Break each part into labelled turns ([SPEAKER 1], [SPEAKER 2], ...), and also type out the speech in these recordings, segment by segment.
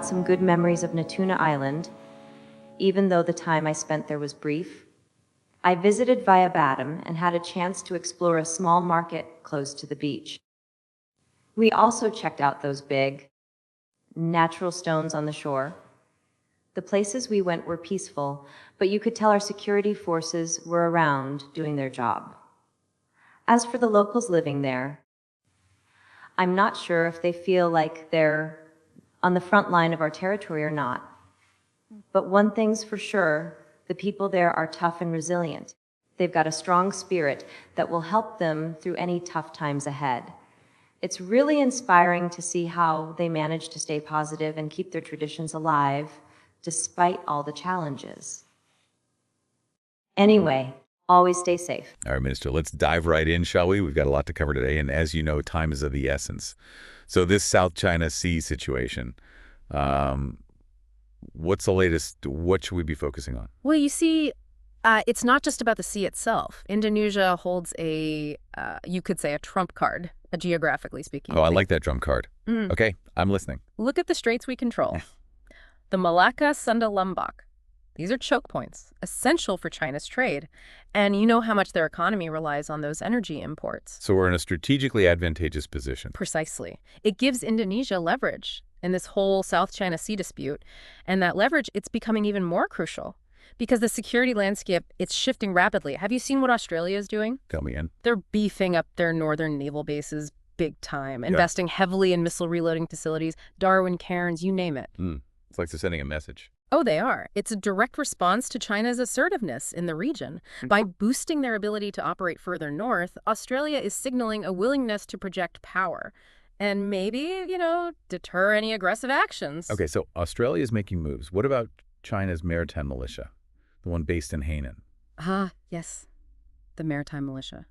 [SPEAKER 1] got some good memories of Natuna Island, even though the time I spent there was brief. I visited via Batam and had a chance to explore a small market close to the beach. We also checked out those big, natural stones on the shore. The places we went were peaceful, but you could tell our security forces were around doing their job. As for the locals living there, I'm not sure if they feel like they're on the front line of our territory or not. But one thing's for sure, the people there are tough and resilient. They've got a strong spirit that will help them through any tough times ahead. It's really inspiring to see how they manage to stay positive and keep their traditions alive despite all the challenges. Anyway, always stay safe.
[SPEAKER 2] All right, Minister, let's dive right in, shall we? We've got a lot to cover today, and as you know, time is of the essence. So this South China Sea situation, what's the latest? What should we be focusing on?
[SPEAKER 3] Well, you see, it's not just about the sea itself. Indonesia holds you could say a trump card, geographically speaking.
[SPEAKER 2] Oh, I like that trump card.
[SPEAKER 3] Mm.
[SPEAKER 2] Okay, I'm listening.
[SPEAKER 3] Look at the straits we control. The Malacca Sunda Lombok. These are choke points, essential for China's trade. And you know how much their economy relies on those energy imports.
[SPEAKER 2] So we're in a strategically advantageous position.
[SPEAKER 3] Precisely. It gives Indonesia leverage in this whole South China Sea dispute. And that leverage, it's becoming even more crucial because the security landscape, it's shifting rapidly. Have you seen what Australia is doing?
[SPEAKER 2] Tell me in.
[SPEAKER 3] They're beefing up their northern naval bases big time, investing heavily in missile reloading facilities, Darwin Cairns, you name it.
[SPEAKER 2] It's like they're sending a message.
[SPEAKER 3] Oh, they are. It's a direct response to China's assertiveness in the region. By boosting their ability to operate further north, Australia is signaling a willingness to project power and maybe, deter any aggressive actions.
[SPEAKER 2] Okay, so Australia is making moves. What about China's maritime militia, the one based in Hainan?
[SPEAKER 3] Yes, the maritime militia.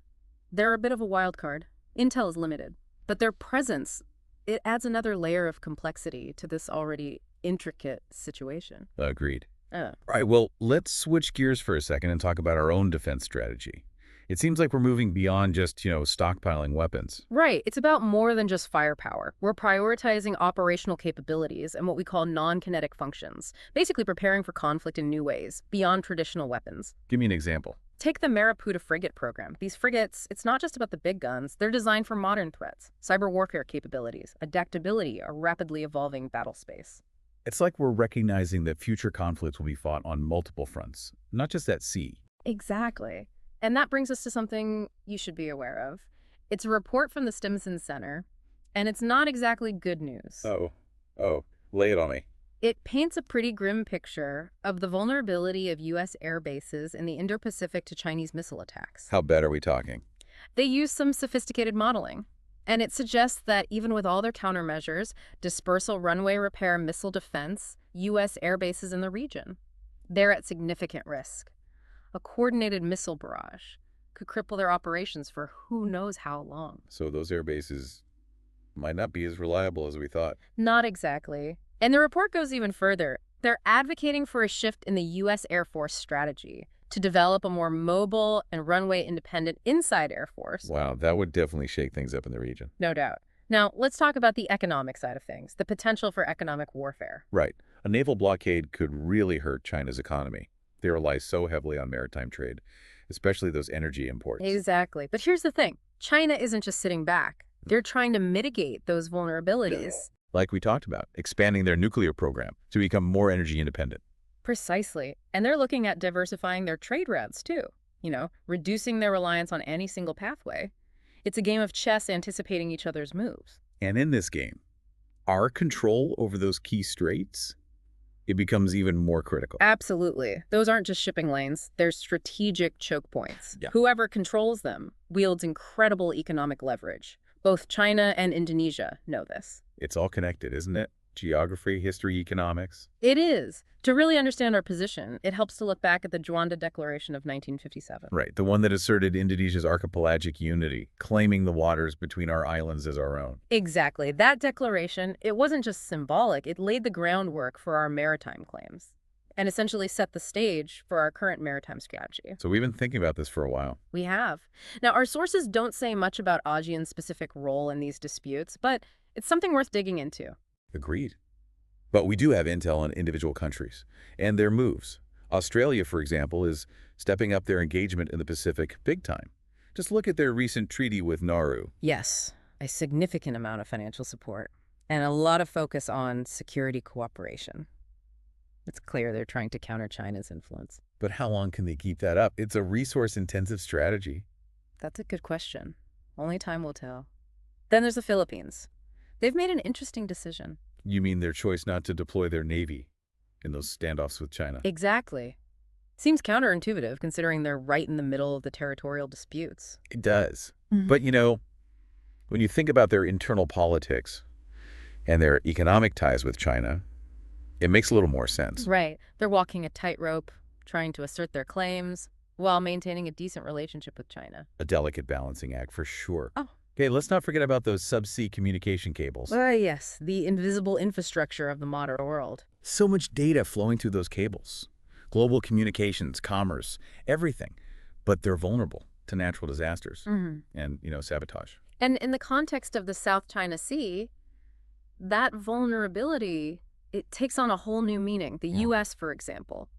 [SPEAKER 3] They're a bit of a wild card. Intel is limited, but their presence, it adds another layer of complexity to this already intricate situation.
[SPEAKER 2] Agreed. All right, well, let's switch gears for a second and talk about our own defense strategy. It seems like we're moving beyond just, stockpiling weapons.
[SPEAKER 3] Right. It's about more than just firepower. We're prioritizing operational capabilities and what we call non-kinetic functions, basically preparing for conflict in new ways, beyond traditional weapons.
[SPEAKER 2] Give me an example.
[SPEAKER 3] Take the Mariputa frigate program. These frigates, it's not just about the big guns. They're designed for modern threats, cyber warfare capabilities, adaptability, a rapidly evolving battle space.
[SPEAKER 2] It's like we're recognizing that future conflicts will be fought on multiple fronts, not just at sea.
[SPEAKER 3] Exactly. And that brings us to something you should be aware of. It's a report from the Stimson Center, and it's not exactly good news.
[SPEAKER 2] Oh, lay it on me.
[SPEAKER 3] It paints a pretty grim picture of the vulnerability of U.S. air bases in the Indo-Pacific to Chinese missile attacks.
[SPEAKER 2] How bad are we talking?
[SPEAKER 3] They use some sophisticated modeling. And it suggests that even with all their countermeasures, dispersal, runway repair, missile defense, U.S. air bases in the region, they're at significant risk. A coordinated missile barrage could cripple their operations for who knows how long.
[SPEAKER 2] So those air bases might not be as reliable as we thought.
[SPEAKER 3] Not exactly. And the report goes even further. They're advocating for a shift in the U.S. Air Force strategy to develop a more mobile and runway-independent inside Air Force.
[SPEAKER 2] Wow, that would definitely shake things up in the region.
[SPEAKER 3] No doubt. Now, let's talk about the economic side of things, the potential for economic warfare.
[SPEAKER 2] Right. A naval blockade could really hurt China's economy. They rely so heavily on maritime trade, especially those energy imports.
[SPEAKER 3] Exactly. But here's the thing. China isn't just sitting back. They're trying to mitigate those vulnerabilities.
[SPEAKER 2] Like we talked about, expanding their nuclear program to become more energy independent.
[SPEAKER 3] Precisely. And they're looking at diversifying their trade routes, too. Reducing their reliance on any single pathway. It's a game of chess anticipating each other's moves.
[SPEAKER 2] And in this game, our control over those key straits, it becomes even more critical.
[SPEAKER 3] Absolutely. Those aren't just shipping lanes. They're strategic choke points.
[SPEAKER 2] Yeah.
[SPEAKER 3] Whoever controls them wields incredible economic leverage. Both China and Indonesia know this.
[SPEAKER 2] It's all connected, isn't it? Geography, history, economics.
[SPEAKER 3] It is. To really understand our position, it helps to look back at the Juanda Declaration of 1957.
[SPEAKER 2] Right, the one that asserted Indonesia's archipelagic unity, claiming the waters between our islands as our own.
[SPEAKER 3] Exactly. That declaration, it wasn't just symbolic, it laid the groundwork for our maritime claims and essentially set the stage for our current maritime strategy.
[SPEAKER 2] So we've been thinking about this for a while.
[SPEAKER 3] We have. Now, our sources don't say much about ASEAN's specific role in these disputes, but it's something worth digging into.
[SPEAKER 2] Agreed. But we do have intel on individual countries and their moves. Australia, for example, is stepping up their engagement in the Pacific big time. Just look at their recent treaty with Nauru.
[SPEAKER 3] Yes, a significant amount of financial support and a lot of focus on security cooperation. It's clear they're trying to counter China's influence.
[SPEAKER 2] But how long can they keep that up? It's a resource-intensive strategy.
[SPEAKER 3] That's a good question. Only time will tell. Then there's the Philippines. They've made an interesting decision.
[SPEAKER 2] You mean their choice not to deploy their navy in those standoffs with China?
[SPEAKER 3] Exactly. Seems counterintuitive considering they're right in the middle of the territorial disputes.
[SPEAKER 2] It does. But, you know, when you think about their internal politics and their economic ties with China, it makes a little more sense.
[SPEAKER 3] Right. They're walking a tightrope, trying to assert their claims while maintaining a decent relationship with China.
[SPEAKER 2] A delicate balancing act for sure.
[SPEAKER 3] Oh.
[SPEAKER 2] Okay, let's not forget about those subsea communication cables.
[SPEAKER 3] Yes, the invisible infrastructure of the modern world.
[SPEAKER 2] So much data flowing through those cables. Global communications, commerce, everything. But they're vulnerable to natural disasters and, sabotage.
[SPEAKER 3] And in the context of the South China Sea, that vulnerability, it takes on a whole new meaning. The U.S., for example,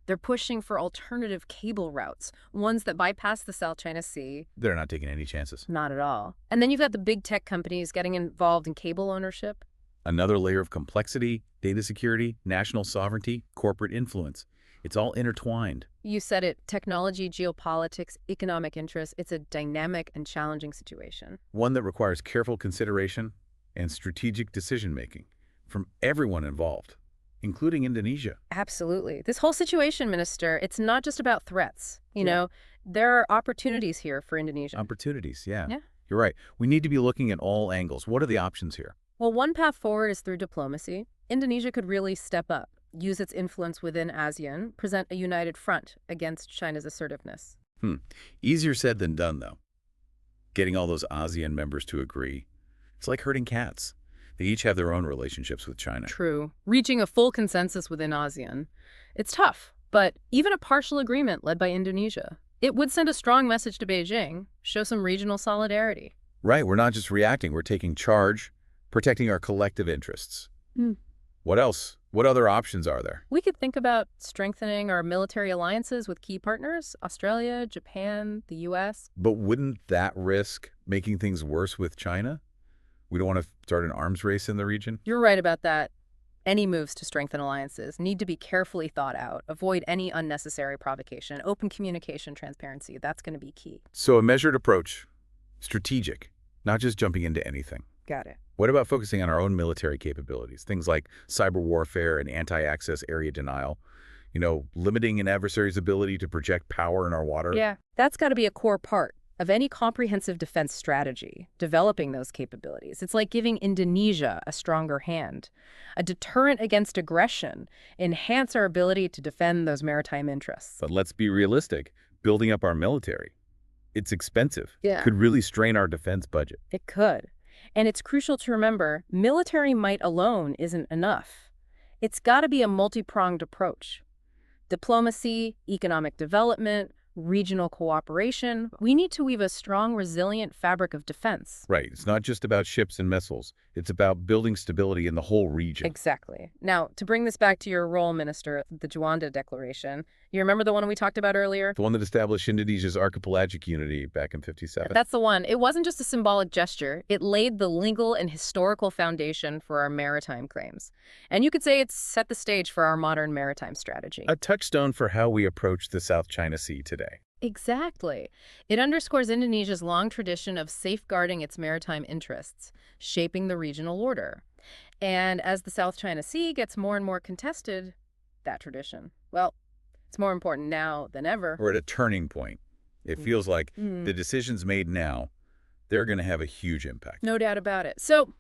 [SPEAKER 3] they're pushing for alternative cable routes, ones that bypass the South China Sea.
[SPEAKER 2] They're not taking any chances.
[SPEAKER 3] Not at all. And then you've got the big tech companies getting involved in cable ownership.
[SPEAKER 2] Another layer of complexity, data security, national sovereignty, corporate influence. It's all intertwined.
[SPEAKER 3] You said it, technology, geopolitics, economic interests. It's a dynamic and challenging situation.
[SPEAKER 2] One that requires careful consideration and strategic decision-making from everyone involved, including Indonesia.
[SPEAKER 3] Absolutely. This whole situation, Minister, it's not just about threats. You know, there are opportunities here for Indonesia.
[SPEAKER 2] Opportunities, yeah. You're right. We need to be looking at all angles. What are the options here?
[SPEAKER 3] Well, one path forward is through diplomacy. Indonesia could really step up, use its influence within ASEAN, present a united front against China's assertiveness.
[SPEAKER 2] Easier said than done, though. Getting all those ASEAN members to agree. It's like herding cats. They each have their own relationships with China.
[SPEAKER 3] True. Reaching a full consensus within ASEAN. It's tough, but even a partial agreement led by Indonesia, it would send a strong message to Beijing, show some regional solidarity.
[SPEAKER 2] Right. We're not just reacting. We're taking charge, protecting our collective interests. What else? What other options are there?
[SPEAKER 3] We could think about strengthening our military alliances with key partners, Australia, Japan, the U.S.
[SPEAKER 2] But wouldn't that risk making things worse with China? We don't want to start an arms race in the region?
[SPEAKER 3] You're right about that. Any moves to strengthen alliances need to be carefully thought out. Avoid any unnecessary provocation. Open communication, transparency, that's going to be key.
[SPEAKER 2] So a measured approach, strategic, not just jumping into anything.
[SPEAKER 3] Got it.
[SPEAKER 2] What about focusing on our own military capabilities? Things like cyber warfare and anti-access area denial. Limiting an adversary's ability to project power in our water.
[SPEAKER 3] Yeah, that's got to be a core part of any comprehensive defense strategy, developing those capabilities. It's like giving Indonesia a stronger hand, a deterrent against aggression, enhance our ability to defend those maritime interests.
[SPEAKER 2] But let's be realistic. Building up our military, it's expensive.
[SPEAKER 3] Yeah.
[SPEAKER 2] Could really strain our defense budget.
[SPEAKER 3] It could. And it's crucial to remember, military might alone isn't enough. It's got to be a multi-pronged approach. Diplomacy, economic development, regional cooperation. We need to weave a strong, resilient fabric of defense.
[SPEAKER 2] Right. It's not just about ships and missiles. It's about building stability in the whole region.
[SPEAKER 3] Exactly. Now, to bring this back to your role, Minister, the Juanda Declaration, you remember the one we talked about earlier?
[SPEAKER 2] The one that established Indonesia's archipelagic unity back in '57.
[SPEAKER 3] That's the one. It wasn't just a symbolic gesture. It laid the legal and historical foundation for our maritime claims. And you could say it's set the stage for our modern maritime strategy.
[SPEAKER 2] A touchstone for how we approach the South China Sea today.
[SPEAKER 3] Exactly. It underscores Indonesia's long tradition of safeguarding its maritime interests, shaping the regional order. And as the South China Sea gets more and more contested, that tradition, well, it's more important now than ever.
[SPEAKER 2] We're at a turning point. It feels like the decisions made now, they're going to have a huge impact.
[SPEAKER 3] No doubt about it. So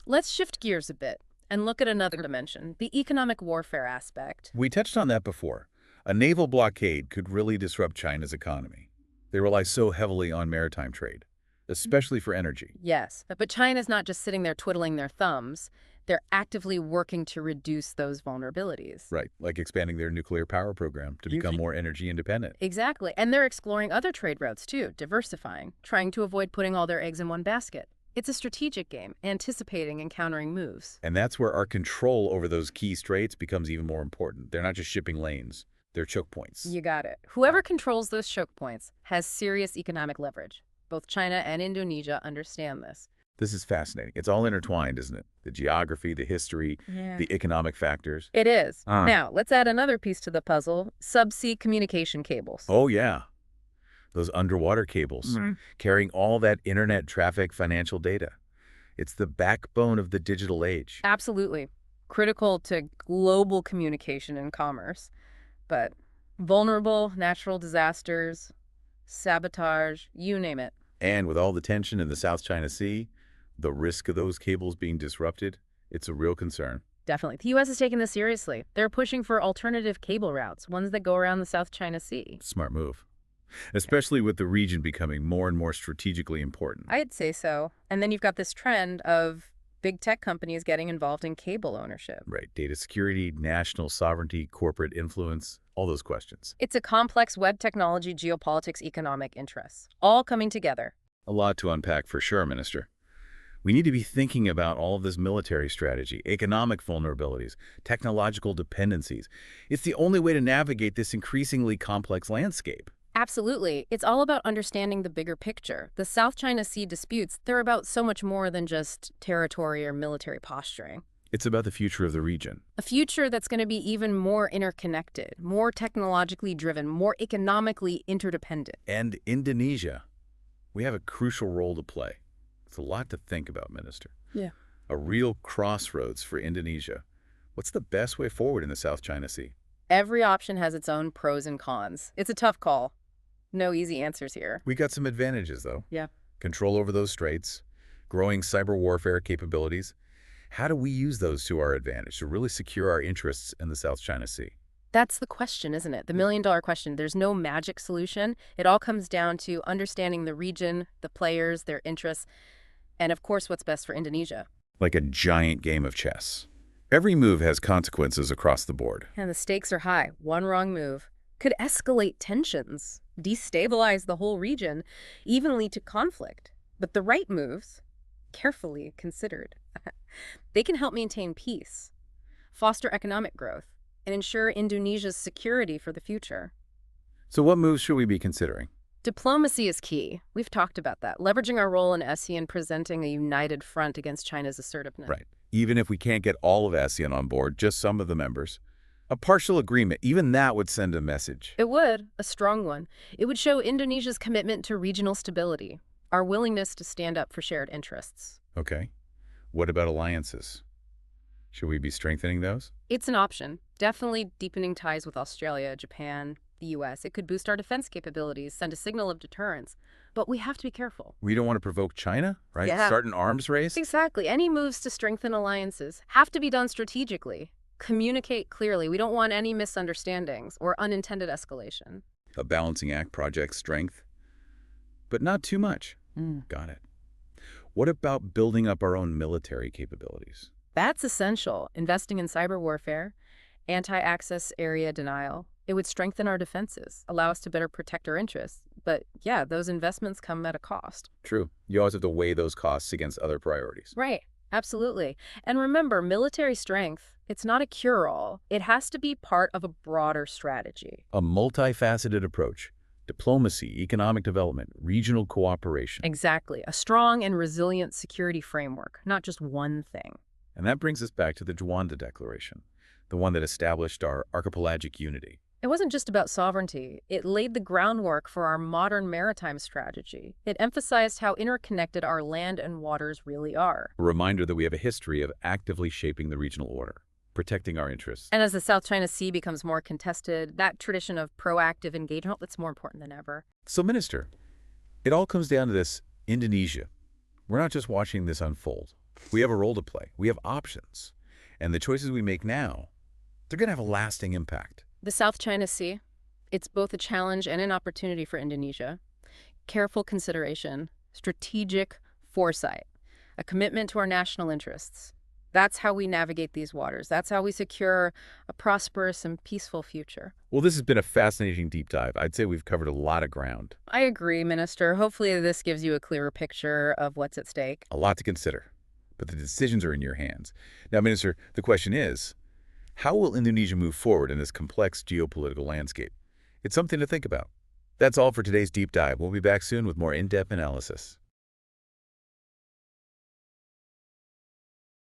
[SPEAKER 3] let's shift gears a bit and look at another dimension, the economic warfare aspect.
[SPEAKER 2] We touched on that before. A naval blockade could really disrupt China's economy. They rely so heavily on maritime trade, especially for energy.
[SPEAKER 3] Yes, but China's not just sitting there twiddling their thumbs. They're actively working to reduce those vulnerabilities.
[SPEAKER 2] Right, like expanding their nuclear power program to become more energy independent.
[SPEAKER 3] Exactly, and they're exploring other trade routes too, diversifying, trying to avoid putting all their eggs in one basket. It's a strategic game, anticipating and countering moves.
[SPEAKER 2] And that's where our control over those key straits becomes even more important. They're not just shipping lanes, they're choke points.
[SPEAKER 3] You got it. Whoever controls those choke points has serious economic leverage. Both China and Indonesia understand this.
[SPEAKER 2] This is fascinating. It's all intertwined, isn't it? The geography, the history, the economic factors.
[SPEAKER 3] It is. Now, let's add another piece to the puzzle, subsea communication cables.
[SPEAKER 2] Oh, yeah. Those underwater cables, carrying all that internet traffic financial data. It's the backbone of the digital age.
[SPEAKER 3] Absolutely. Critical to global communication and commerce. But vulnerable, natural disasters, sabotage, you name it.
[SPEAKER 2] And with all the tension in the South China Sea, the risk of those cables being disrupted, it's a real concern.
[SPEAKER 3] Definitely. The U.S. is taking this seriously. They're pushing for alternative cable routes, ones that go around the South China Sea.
[SPEAKER 2] Smart move. Especially with the region becoming more and more strategically important.
[SPEAKER 3] I'd say so. And then you've got this trend of big tech companies getting involved in cable ownership.
[SPEAKER 2] Right. Data security, national sovereignty, corporate influence, all those questions.
[SPEAKER 3] It's a complex web technology, geopolitics, economic interests, all coming together.
[SPEAKER 2] A lot to unpack for sure, Minister. We need to be thinking about all of this military strategy, economic vulnerabilities, technological dependencies. It's the only way to navigate this increasingly complex landscape.
[SPEAKER 3] Absolutely. It's all about understanding the bigger picture. The South China Sea disputes, they're about so much more than just territory or military posturing.
[SPEAKER 2] It's about the future of the region.
[SPEAKER 3] A future that's going to be even more interconnected, more technologically driven, more economically interdependent.
[SPEAKER 2] And Indonesia. We have a crucial role to play. It's a lot to think about, Minister.
[SPEAKER 3] Yeah.
[SPEAKER 2] A real crossroads for Indonesia. What's the best way forward in the South China Sea?
[SPEAKER 3] Every option has its own pros and cons. It's a tough call. No easy answers here.
[SPEAKER 2] We got some advantages, though.
[SPEAKER 3] Yeah.
[SPEAKER 2] Control over those straits, growing cyber warfare capabilities. How do we use those to our advantage to really secure our interests in the South China Sea?
[SPEAKER 3] That's the question, isn't it? The million-dollar question. There's no magic solution. It all comes down to understanding the region, the players, their interests, and of course what's best for Indonesia.
[SPEAKER 2] Like a giant game of chess. Every move has consequences across the board.
[SPEAKER 3] And the stakes are high. One wrong move could escalate tensions, destabilize the whole region, even lead to conflict. But the right moves, carefully considered, they can help maintain peace, foster economic growth, and ensure Indonesia's security for the future.
[SPEAKER 2] So what moves should we be considering?
[SPEAKER 3] Diplomacy is key. We've talked about that. Leveraging our role in ASEAN, presenting a united front against China's assertiveness.
[SPEAKER 2] Right. Even if we can't get all of ASEAN on board, just some of the members. A partial agreement, even that would send a message.
[SPEAKER 3] It would, a strong one. It would show Indonesia's commitment to regional stability, our willingness to stand up for shared interests.
[SPEAKER 2] Okay. What about alliances? Should we be strengthening those?
[SPEAKER 3] It's an option. Definitely deepening ties with Australia, Japan, the U.S. It could boost our defense capabilities, send a signal of deterrence. But we have to be careful.
[SPEAKER 2] We don't want to provoke China, right?
[SPEAKER 3] Yeah.
[SPEAKER 2] Start an arms race?
[SPEAKER 3] Exactly. Any moves to strengthen alliances have to be done strategically. Communicate clearly. We don't want any misunderstandings or unintended escalation.
[SPEAKER 2] A balancing act, project strength, but not too much. Got it. What about building up our own military capabilities?
[SPEAKER 3] That's essential. Investing in cyber warfare, anti-access area denial. It would strengthen our defenses, allow us to better protect our interests. But yeah, those investments come at a cost.
[SPEAKER 2] True. You always have to weigh those costs against other priorities.
[SPEAKER 3] Right. Absolutely. And remember, military strength, it's not a cure-all. It has to be part of a broader strategy.
[SPEAKER 2] A multifaceted approach. Diplomacy, economic development, regional cooperation.
[SPEAKER 3] Exactly. A strong and resilient security framework, not just one thing.
[SPEAKER 2] And that brings us back to the Juanda Declaration, the one that established our archipelagic unity.
[SPEAKER 3] It wasn't just about sovereignty. It laid the groundwork for our modern maritime strategy. It emphasized how interconnected our land and waters really are.
[SPEAKER 2] A reminder that we have a history of actively shaping the regional order, protecting our interests.
[SPEAKER 3] And as the South China Sea becomes more contested, that tradition of proactive engagement, that's more important than ever.
[SPEAKER 2] So, Minister, it all comes down to this: Indonesia. We're not just watching this unfold. We have a role to play. We have options. And the choices we make now, they're going to have a lasting impact.
[SPEAKER 3] The South China Sea, it's both a challenge and an opportunity for Indonesia. Careful consideration, strategic foresight, a commitment to our national interests. That's how we navigate these waters. That's how we secure a prosperous and peaceful future.
[SPEAKER 2] Well, this has been a fascinating deep dive. I'd say we've covered a lot of ground.
[SPEAKER 3] I agree, Minister. Hopefully this gives you a clearer picture of what's at stake.
[SPEAKER 2] A lot to consider. But the decisions are in your hands. Now, Minister, the question is, how will Indonesia move forward in this complex geopolitical landscape? It's something to think about. That's all for today's deep dive. We'll be back soon with more in-depth analysis.